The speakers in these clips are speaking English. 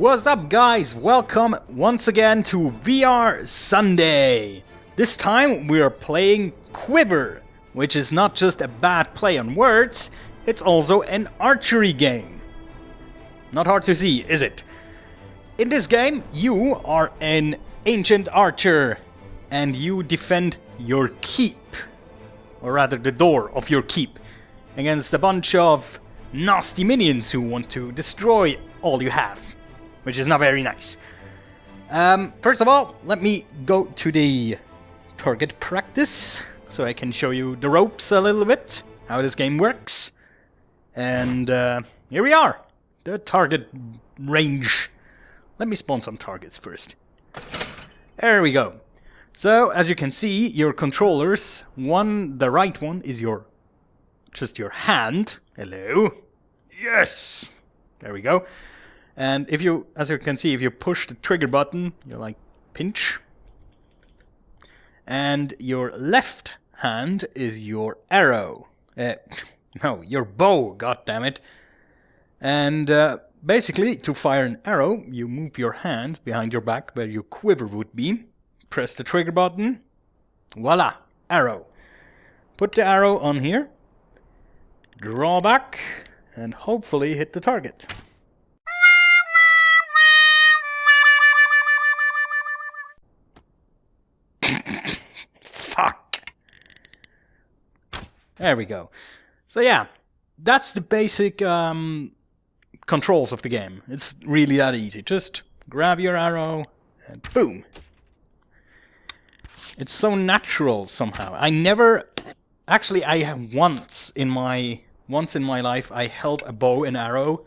What's up, guys? Welcome once again to VR Sunday. This time we are playing QuiVR, which is not just a bad play on words, it's also an archery game. Not hard to see, is it? In this game, you are an ancient archer and you defend your keep, or rather the door of your keep, against a bunch of nasty minions who want to destroy all you have, which is not very nice. First of all, let me go to the target practice so I can show you the ropes a little bit, how this game works. And here we are, the target range. Let me spawn some targets first. There we go. So, as you can see, your controllers, the right one is just your hand. Hello. Yes! There we go. And if you, as you can see, if you push the trigger button, you like pinch. And your left hand is your arrow. No, your bow, goddammit. And basically, to fire an arrow, you move your hand behind your back where your quiver would be. Press the trigger button. Voila! Arrow. Put the arrow on here. Draw back. And hopefully hit the target. Fuck! There we go. So yeah, that's the basic controls of the game. It's really that easy. Just grab your arrow and boom. It's so natural somehow. I have once in my life I held a bow and arrow,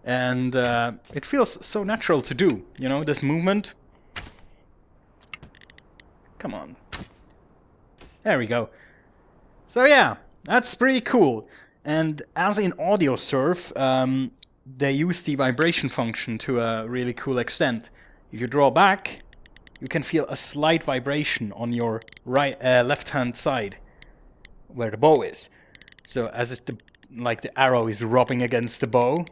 and it feels so natural to do, you know, this movement. Come on. There we go. So yeah, that's pretty cool. And as in audio surf, they use the vibration function to a really cool extent. If you draw back, you can feel a slight vibration on your left-hand side, where the bow is. So as the arrow is rubbing against the bow,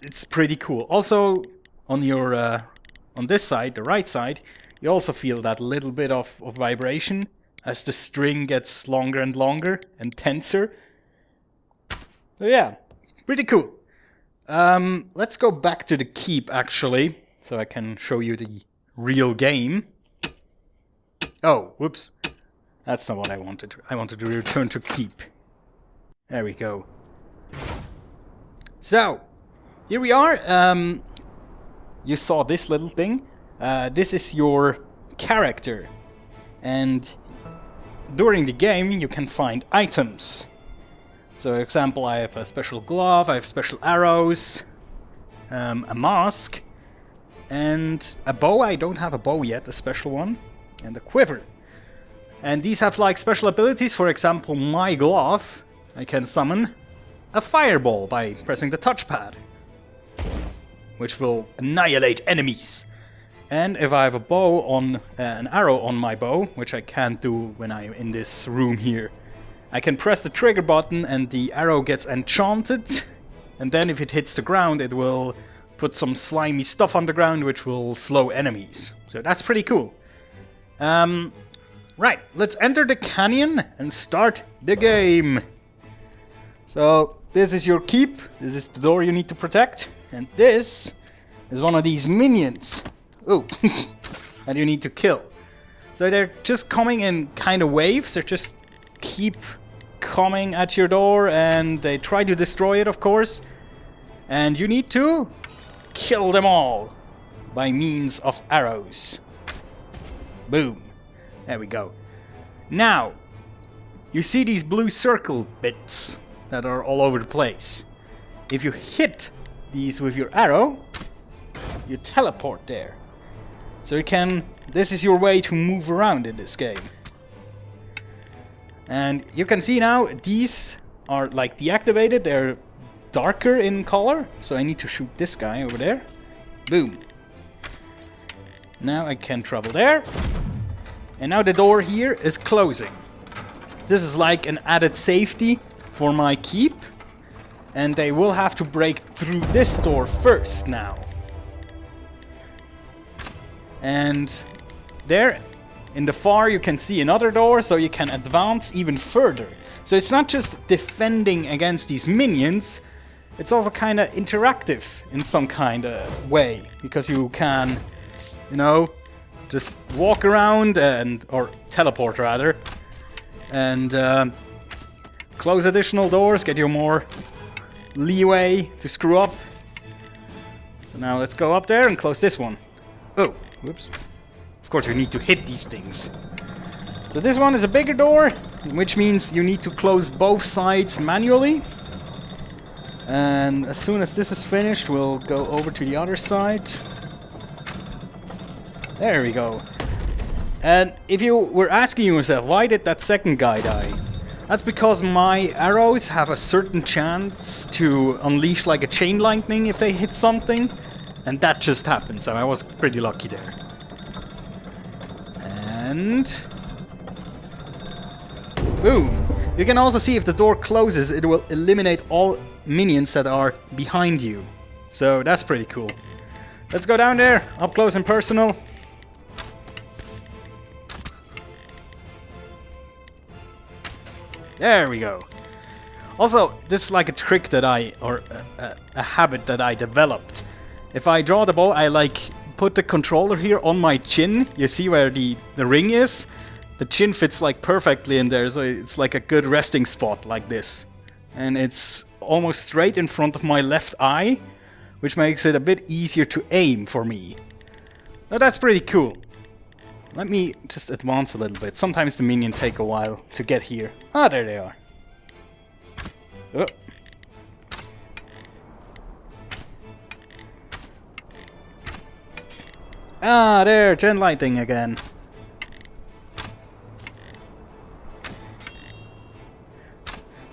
it's pretty cool. Also, on your on this side, the right side, you also feel that little bit of vibration as the string gets longer and longer and tenser. So yeah, pretty cool. Let's go back to the keep actually, so I can show you the real game. Oh, whoops. That's not what I wanted. I wanted to return to keep. There we go. So, here we are. You saw this little thing. This is your character. And during the game, you can find items. So, for example, I have a special glove, I have special arrows, a mask, and a bow. I don't have a bow yet, a special one, and a quiver. And these have like special abilities. For example, my glove, I can summon a fireball by pressing the touchpad, which will annihilate enemies. And if I have a bow on an arrow on my bow, which I can't do when I'm in this room here, I can press the trigger button and the arrow gets enchanted, and then if it hits the ground it will put some slimy stuff on the ground which will slow enemies. So that's pretty cool. Right, let's enter the canyon and start the game. So this is your keep, this is the door you need to protect, and this is one of these minions. Oh, that you need to kill. So they're just coming in kind of waves, they just keep coming at your door and they try to destroy it, of course. And you need to kill them all by means of arrows. Boom. There we go. Now, you see these blue circle bits that are all over the place. If you hit these with your arrow, you teleport there. So you can, this is your way to move around in this game. And you can see now, these are like deactivated, they're darker in color. So I need to shoot this guy over there. Boom. Now I can travel there. And now the door here is closing. This is like an added safety for my keep. And they will have to break through this door first now. And there in the far you can see another door, so you can advance even further. So it's not just defending against these minions, it's also kind of interactive in some kind of way, because you can, you know, just walk around and, or teleport rather, and close additional doors, get you more leeway to screw up. So now let's go up there and close this one. Oh, whoops. Of course you need to hit these things. So this one is a bigger door, which means you need to close both sides manually. And as soon as this is finished, we'll go over to the other side. There we go. And if you were asking yourself, why did that second guy die? That's because my arrows have a certain chance to unleash like a chain lightning if they hit something. And that just happened, so I was pretty lucky there. And boom! You can also see if the door closes, it will eliminate all minions that are behind you. So that's pretty cool. Let's go down there, up close and personal. There we go. Also, this is like a trick that a habit that I developed. If I draw the bow, I like put the controller here on my chin. You see where the ring is? The chin fits like perfectly in there, so it's like a good resting spot like this. And it's almost straight in front of my left eye, which makes it a bit easier to aim for me. Now that's pretty cool. Let me just advance a little bit. Sometimes the minions take a while to get here. Ah, there they are. Oh. Ah, there, gen lighting again.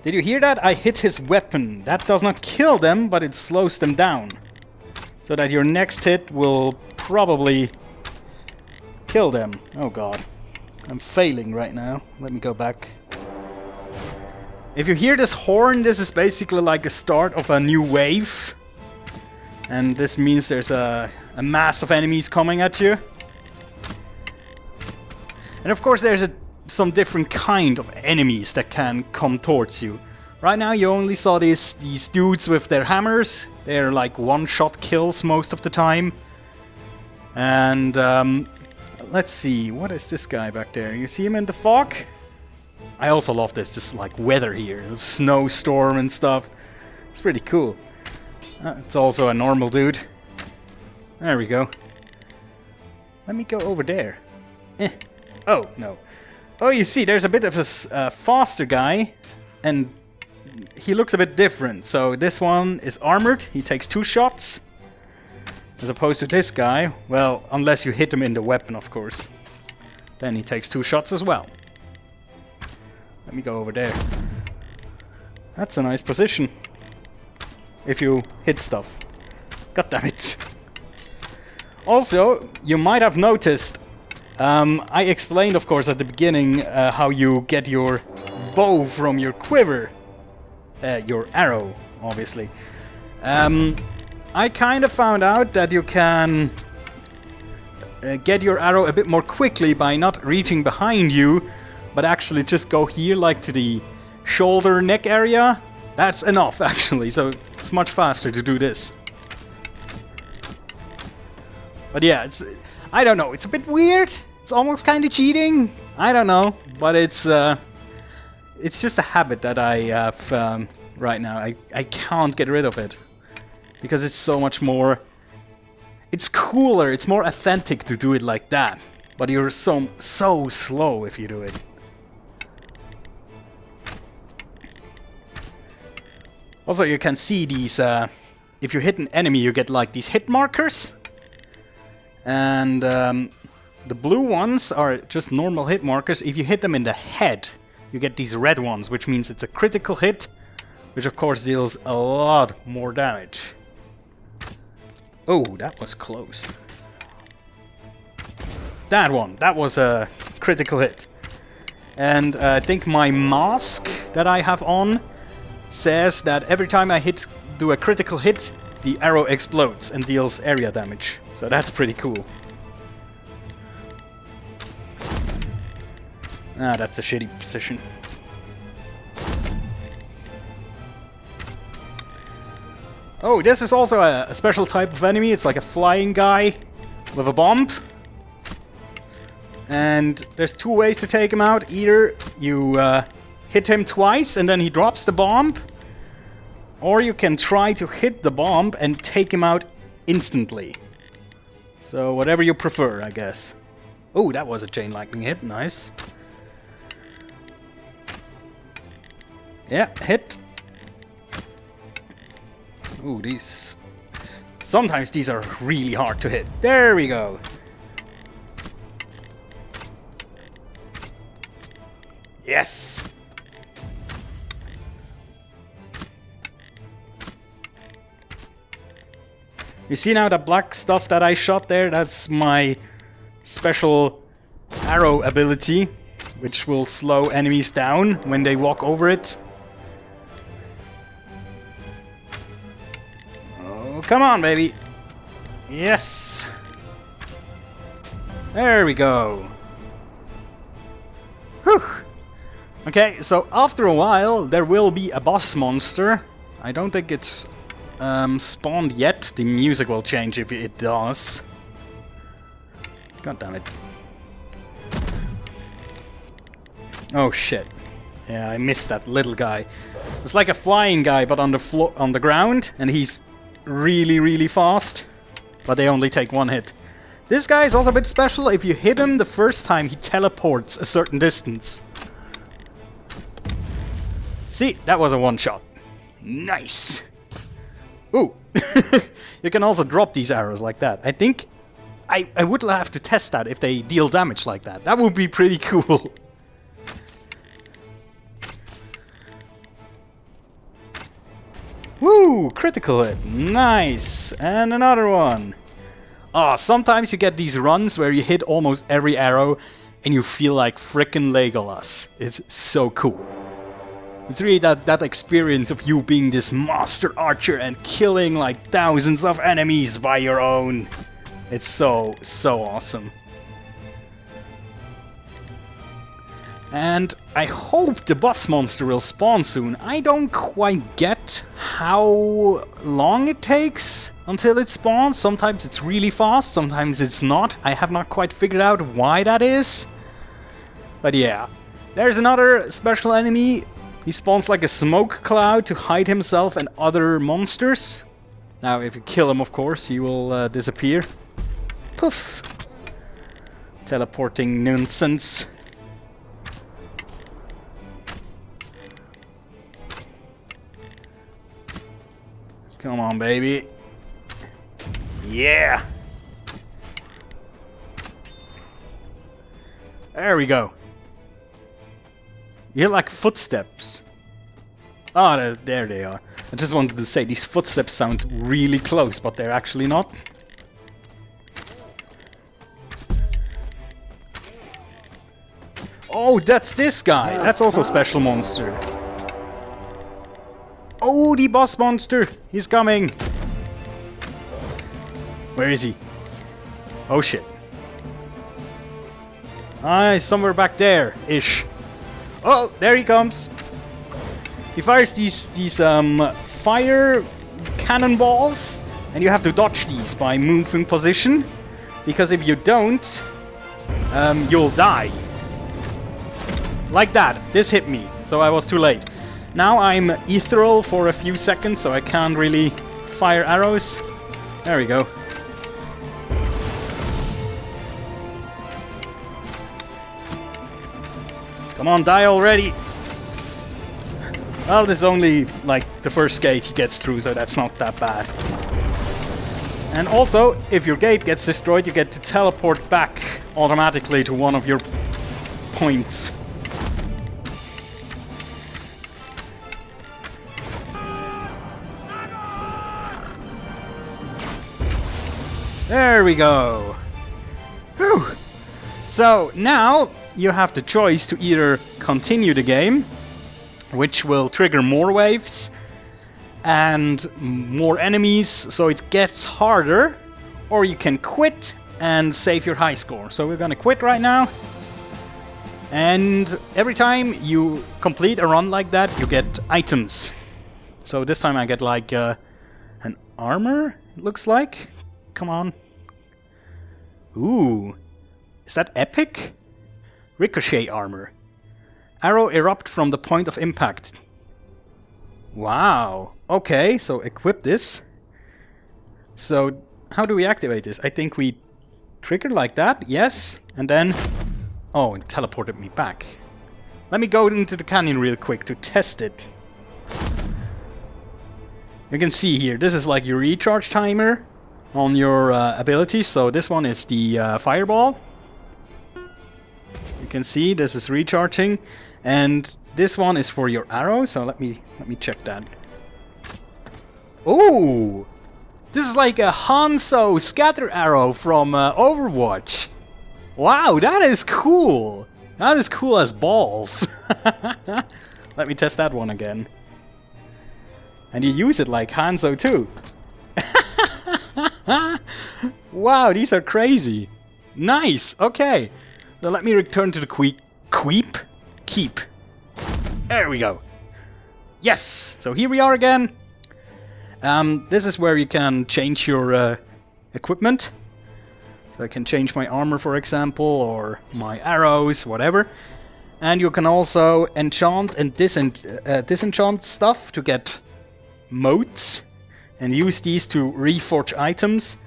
Did you hear that? I hit his weapon. That does not kill them, but it slows them down. So that your next hit will probably kill them. Oh god. I'm failing right now. Let me go back. If you hear this horn, this is basically like a start of a new wave. And this means there's a mass of enemies coming at you. And of course there's some different kind of enemies that can come towards you. Right now you only saw these dudes with their hammers. They're like one-shot kills most of the time. And let's see, what is this guy back there? You see him in the fog? I also love this like weather here. The snowstorm and stuff. It's pretty cool. It's also a normal dude. There we go. Let me go over there. Oh, no. Oh, you see, there's a bit of a faster guy. And he looks a bit different. So this one is armored. He takes 2 shots. As opposed to this guy. Well, unless you hit him in the weapon, of course. Then he takes 2 shots as well. Let me go over there. That's a nice position. If you hit stuff. God damn it. Also, you might have noticed, I explained of course at the beginning how you get your bow from your quiver. Your arrow, obviously. I kind of found out that you can get your arrow a bit more quickly by not reaching behind you, but actually just go here like to the shoulder neck area. That's enough, actually, so it's much faster to do this. But yeah, I don't know, it's a bit weird. It's almost kind of cheating. I don't know, but it's just a habit that I have right now. I can't get rid of it. Because it's so much more... It's cooler, it's more authentic to do it like that. But you're so slow if you do it. Also, you can see these, if you hit an enemy, you get like these hit markers. And the blue ones are just normal hit markers. If you hit them in the head, you get these red ones, which means it's a critical hit, which of course deals a lot more damage. Oh, that was close. That one, that was a critical hit. And I think my mask that I have on says that every time I do a critical hit, the arrow explodes and deals area damage. So that's pretty cool. Ah, that's a shitty position. Oh, this is also a special type of enemy. It's like a flying guy with a bomb. And there's two ways to take him out. Either you hit him twice and then he drops the bomb. Or you can try to hit the bomb and take him out instantly. So whatever you prefer, I guess. Oh, that was a chain lightning hit. Nice. Yeah, hit. Ooh, these... Sometimes these are really hard to hit. There we go. Yes! You see now the black stuff that I shot there? That's my special arrow ability, which will slow enemies down when they walk over it. Oh, come on, baby. Yes! There we go. Whew! Okay, so after a while there will be a boss monster. I don't think it's spawned yet. The music will change if it does. God damn it. Oh shit. Yeah, I missed that little guy. It's like a flying guy but on the floor, on the ground, and he's really, really fast. But they only take one hit. This guy is also a bit special. If you hit him the first time, he teleports a certain distance. See, that was a one-shot. Nice! Ooh! You can also drop these arrows like that. I think I would have to test that if they deal damage like that. That would be pretty cool. Woo! Critical hit. Nice! And another one. Ah, sometimes you get these runs where you hit almost every arrow and you feel like frickin' Legolas. It's so cool. It's really that experience of you being this master archer and killing like thousands of enemies by your own. It's so awesome. And I hope the boss monster will spawn soon. I don't quite get how long it takes until it spawns. Sometimes it's really fast, sometimes it's not. I have not quite figured out why that is. But yeah, there's another special enemy. He spawns like a smoke cloud to hide himself and other monsters. Now, if you kill him, of course, he will disappear. Poof! Teleporting nonsense. Come on, baby. Yeah! There we go. You hear like footsteps. Oh, there they are. I just wanted to say these footsteps sound really close, but they're actually not. Oh, that's this guy. That's also a special monster. Oh, the boss monster. He's coming. Where is he? Oh shit. Ah, he's somewhere back there-ish. Oh, there he comes. He fires these fire cannonballs, and you have to dodge these by moving position, because if you don't, you'll die. Like that. This hit me, so I was too late. Now I'm ethereal for a few seconds, so I can't really fire arrows. There we go. Come on, die already! Well, this is only like the first gate he gets through, so that's not that bad. And also, if your gate gets destroyed, you get to teleport back automatically to one of your points. There we go! Whew! So, now you have the choice to either continue the game, which will trigger more waves and more enemies, so it gets harder, or you can quit and save your high score. So we're gonna quit right now. And every time you complete a run like that, you get items. So this time I get like an armor, it looks like. Come on. Ooh. Is that epic? Ricochet armor. Arrow erupt from the point of impact. Wow. Okay, so equip this. So how do we activate this? I think we trigger like that, yes. And then... oh, it teleported me back. Let me go into the canyon real quick to test it. You can see here, this is like your recharge timer on your ability. So this one is the fireball. You can see this is recharging. And this one is for your arrow. So let me check that. Oh! This is like a Hanzo scatter arrow from Overwatch. Wow, that is cool! That is cool as balls. Let me test that one again. And you use it like Hanzo too. Wow, these are crazy. Nice, okay. So let me return to the keep. There we go. Yes, so here we are again. This is where you can change your equipment. So I can change my armor, for example, or my arrows, whatever. And you can also enchant and disenchant stuff to get motes. And use these to reforge items,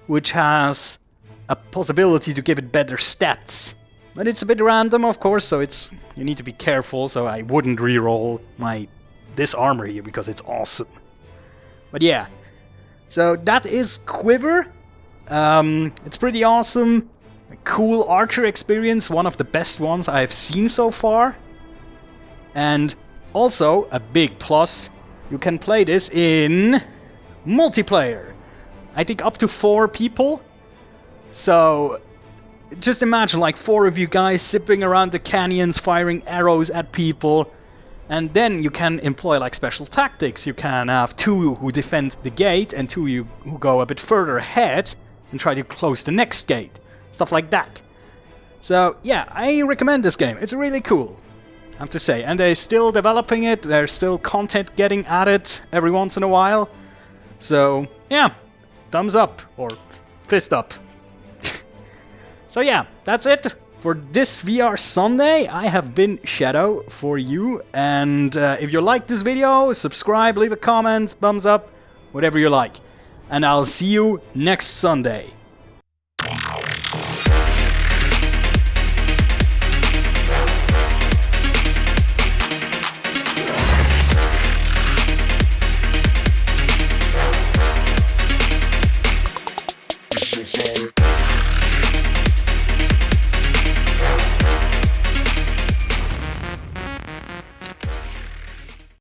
which has a possibility to give it better stats. But it's a bit random, of course, so you need to be careful. So I wouldn't reroll this armor here because it's awesome. But yeah, so that is QuiVR. It's pretty awesome. A cool archer experience, one of the best ones I've seen so far. And also, a big plus, you can play this in multiplayer. I think up to 4 people. So, just imagine like 4 of you guys zipping around the canyons, firing arrows at people. And then you can employ like special tactics. You can have 2 who defend the gate and 2 who go a bit further ahead and try to close the next gate. Stuff like that. So yeah, I recommend this game. It's really cool, I have to say. And they're still developing it. There's still content getting added every once in a while. So yeah, thumbs up or fist up. So yeah, that's it. For this VR Sunday, I have been Shadow for you. And if you like this video, subscribe, leave a comment, thumbs up, whatever you like. And I'll see you next Sunday. Sorry.